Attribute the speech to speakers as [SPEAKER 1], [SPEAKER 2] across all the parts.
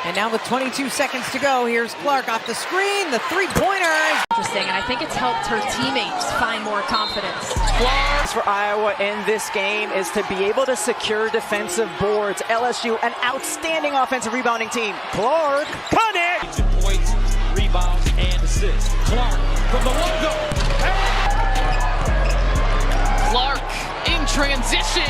[SPEAKER 1] And now with 22 seconds to go, here's Clark off the screen. The three-pointer.
[SPEAKER 2] Interesting, and I think it's helped her teammates find more confidence.
[SPEAKER 3] Clark for Iowa in this game is to be able to secure defensive boards. LSU, an outstanding offensive rebounding team. Clark, cut it!
[SPEAKER 4] 2 points, rebounds, and assists. Clark from the logo.
[SPEAKER 5] Clark in transition.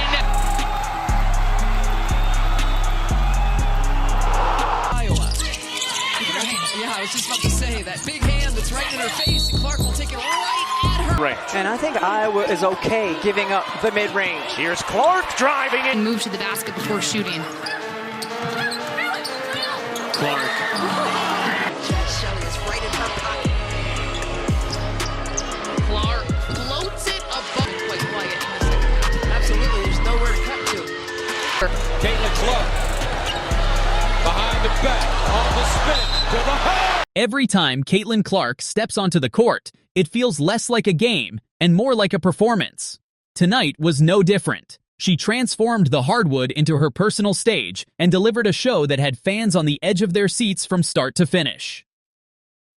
[SPEAKER 5] Yeah, I was just about to say that big hand that's right in her face, and Clark will take it right at her.
[SPEAKER 3] Range. And I think Iowa is okay giving up the mid-range. Here's Clark driving it.
[SPEAKER 2] Move to the basket before shooting.
[SPEAKER 4] Clark.
[SPEAKER 1] Shelley is right in her pocket.
[SPEAKER 5] Clark floats it above. Quite quiet in the second.
[SPEAKER 1] Absolutely, there's nowhere to cut to.
[SPEAKER 4] Caitlin Clark. Behind the back, on the spin, to the hole!
[SPEAKER 6] Every time Caitlin Clark steps onto the court, it feels less like a game and more like a performance. Tonight was no different. She transformed the hardwood into her personal stage and delivered a show that had fans on the edge of their seats from start to finish.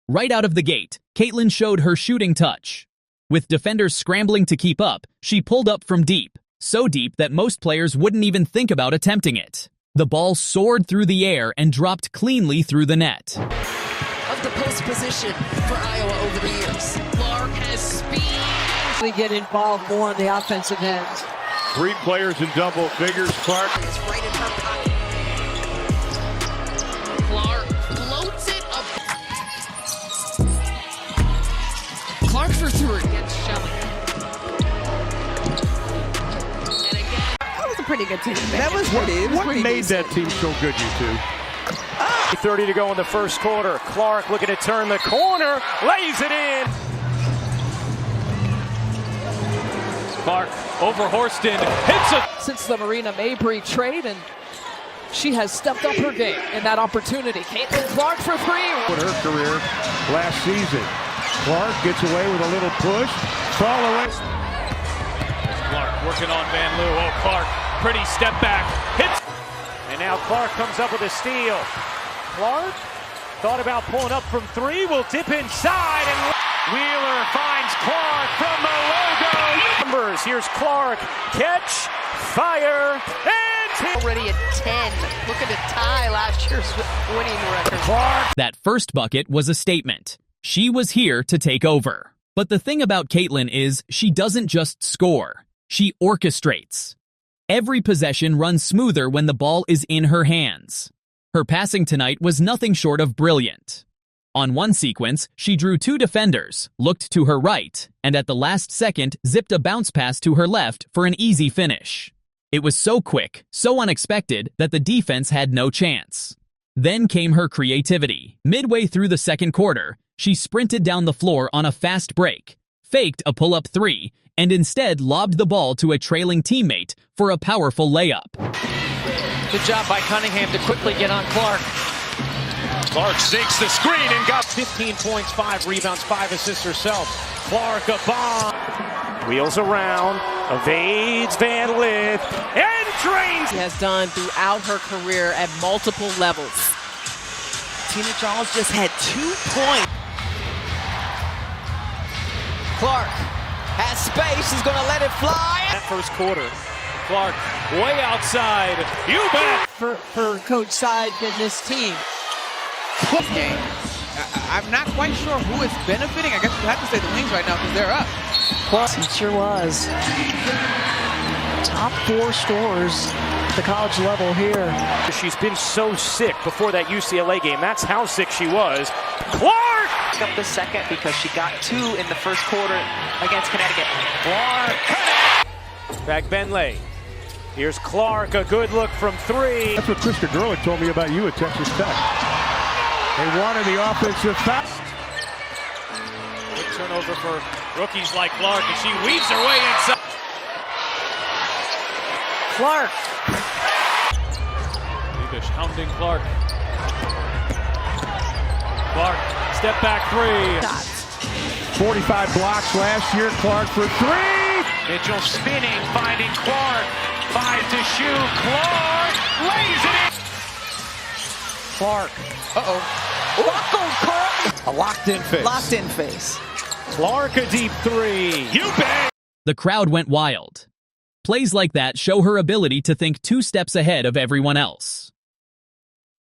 [SPEAKER 6] Right out of the gate, Caitlin showed her shooting touch. With defenders scrambling to keep up, she pulled up from deep, so deep that most players wouldn't even think about attempting it. The ball soared through the air and dropped cleanly through the net.
[SPEAKER 1] Of the post position for Iowa over the years.
[SPEAKER 5] Clark has speed.
[SPEAKER 1] We get involved more on the offensive end.
[SPEAKER 7] 3 players in double figures. Clark
[SPEAKER 1] It's right in her pocket.
[SPEAKER 5] Clark floats it up. Clark for 3 against Shelley. And again.
[SPEAKER 1] That was a pretty good team.
[SPEAKER 8] That was pretty.
[SPEAKER 7] what made that team so good, you two?
[SPEAKER 3] 30 to go in the first quarter. Clark looking to turn the corner, lays it in.
[SPEAKER 4] Clark over Horston, hits it!
[SPEAKER 1] Since the Marina Mabry trade, and she has stepped up her game in that opportunity. Caitlin Clark for 3.
[SPEAKER 7] With her career last season. Clark gets away with a little push. Following.
[SPEAKER 4] Clark working on Van Loo. Oh, Clark, pretty step back, hits!
[SPEAKER 3] And now Clark comes up with a steal. Clark thought about pulling up from 3, will dip inside, and Wheeler finds Clark from the logo. Numbers, here's Clark, catch, fire, and
[SPEAKER 1] Already at 10. Look at the tie last year's winning record.
[SPEAKER 3] Clark.
[SPEAKER 6] That first bucket was a statement. She was here to take over. But the thing about Caitlin is she doesn't just score. She orchestrates. Every possession runs smoother when the ball is in her hands. Her passing tonight was nothing short of brilliant. On one sequence, she drew 2 defenders, looked to her right, and at the last second zipped a bounce pass to her left for an easy finish. It was so quick, so unexpected, that the defense had no chance. Then came her creativity. Midway through the second quarter, she sprinted down the floor on a fast break, faked a pull-up 3, and instead lobbed the ball to a trailing teammate for a powerful layup.
[SPEAKER 3] Good job by Cunningham to quickly get on Clark.
[SPEAKER 4] Clark sinks the screen and got
[SPEAKER 3] 15 points, 5 rebounds, 5 assists herself. Clark a bomb. Wheels around, evades Van Lith, and drains.
[SPEAKER 1] She has done throughout her career at multiple levels. Tina Charles just had 2 points. Clark has space. She's going to let it fly.
[SPEAKER 3] That first quarter. Clark way outside. You bet.
[SPEAKER 1] For Coach Side and this team.
[SPEAKER 8] Game. I'm not quite sure who is benefiting. I guess you have to say the Wings right now because they're up.
[SPEAKER 1] Plus, it sure was. Top 4 scorers at the college level here.
[SPEAKER 3] She's been so sick before that UCLA game. That's how sick she was. Clark!
[SPEAKER 9] Up the second because she got 2 in the first quarter against Connecticut.
[SPEAKER 3] Clark! Back Benley. Here's Clark, a good look from 3.
[SPEAKER 7] That's what Krista Gerlich told me about you at Texas Tech. They wanted the offensive foul.
[SPEAKER 4] Good turnover for rookies like Clark, and she weaves her way inside.
[SPEAKER 3] Clark.
[SPEAKER 4] Leavish hounding Clark. Clark, step back 3.
[SPEAKER 7] 45 blocks last year. Clark for 3.
[SPEAKER 3] Mitchell spinning, finding Clark. 5 to shoot. Clark lays it in.
[SPEAKER 1] Clark.
[SPEAKER 3] A locked-in face.
[SPEAKER 1] Locked in face.
[SPEAKER 3] Clark, a deep three. You bet.
[SPEAKER 6] The crowd went wild. Plays like that show her ability to think 2 steps ahead of everyone else.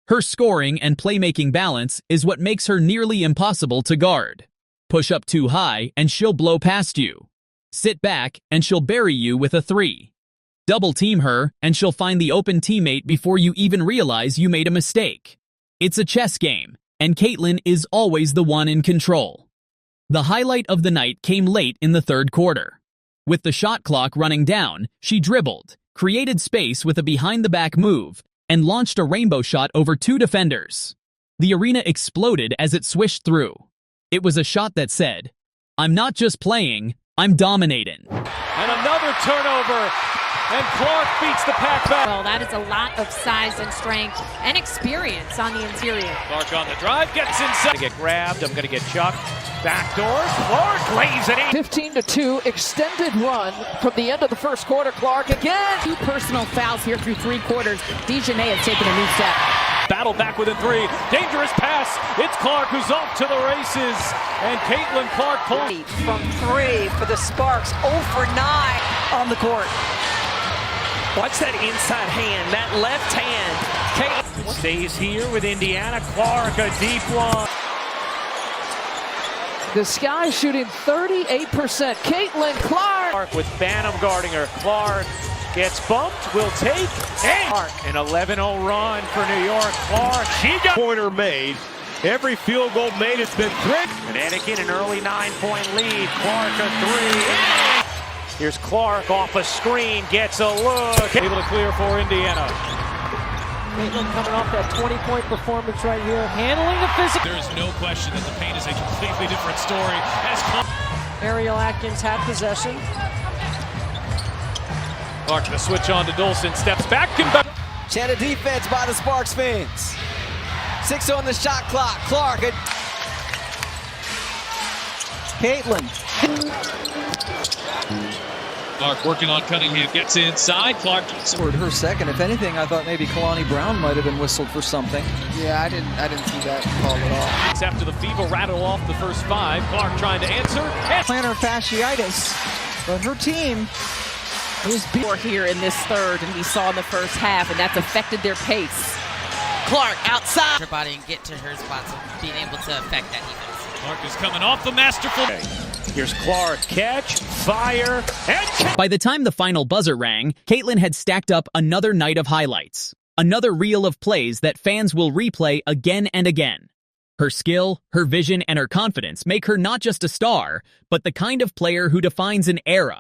[SPEAKER 6] Her scoring and playmaking balance is what makes her nearly impossible to guard. Push up too high and she'll blow past you. Sit back and she'll bury you with a 3. Double team her and she'll find the open teammate before you even realize you made a mistake. It's a chess game, and Caitlin is always the one in control. The highlight of the night came late in the 3rd quarter. With the shot clock running down, she dribbled, created space with a behind-the-back move, and launched a rainbow shot over 2 defenders. The arena exploded as it swished through. It was a shot that said, "I'm not just playing, I'm dominating."
[SPEAKER 3] And another turnover. And Clark beats the pack back.
[SPEAKER 2] Well, that is a lot of size and strength and experience on the interior.
[SPEAKER 3] Clark on the drive, gets inside. Get grabbed, I'm going to get chucked. Backdoors, Clark lays it in.
[SPEAKER 1] 15-2 extended run from the end of the 1st quarter. Clark again.
[SPEAKER 2] 2 personal fouls here through 3 quarters. Dejanay has taken a new step.
[SPEAKER 3] Battle back within 3. Dangerous pass. It's Clark who's off to the races. And Caitlin Clark pulls.
[SPEAKER 1] From 3 for the Sparks. 0 for 9 on the court.
[SPEAKER 9] Watch that inside hand, that left hand.
[SPEAKER 3] Caitlin stays here with Indiana. Clark, a deep one.
[SPEAKER 1] The Sky shooting 38%. Caitlin Clark.
[SPEAKER 3] With Banham guarding her. Clark gets bumped, will take, and Clark. An 11-0 run for New York. Clark, she got
[SPEAKER 7] Pointer made. Every field goal made, it's been 3.
[SPEAKER 3] Connecticut, an early 9-point lead. Clark, a 3. Here's Clark off a screen, gets a look. Able to clear for Indiana.
[SPEAKER 1] Caitlin coming off that 20-point performance right here. Handling the physical.
[SPEAKER 4] There's no question that the paint is a completely different story.
[SPEAKER 1] Ariel Atkins had possession.
[SPEAKER 3] Clark to switch on to Dolson, steps back and back.
[SPEAKER 10] Channel defense by the Sparks fans. 6 on the shot clock. Clark.
[SPEAKER 1] Caitlin.
[SPEAKER 4] Clark working on Cunningham, gets inside. Clark
[SPEAKER 10] Scored her second. If anything, I thought maybe Kalani Brown might have been whistled for something.
[SPEAKER 8] Yeah, I didn't see that call at all.
[SPEAKER 3] After the fever rattle off the first 5, Clark trying to answer.
[SPEAKER 1] Plantar fasciitis, but her team is
[SPEAKER 2] More here in this 3rd than we saw in the first half, and that's affected their pace.
[SPEAKER 5] Clark outside her body and get to her spots of being able to affect that defense.
[SPEAKER 4] Clark is coming off the masterful.
[SPEAKER 3] Here's Clark, catch, fire, and
[SPEAKER 6] By the time the final buzzer rang, Caitlin had stacked up another night of highlights. Another reel of plays that fans will replay again and again. Her skill, her vision, and her confidence make her not just a star, but the kind of player who defines an era.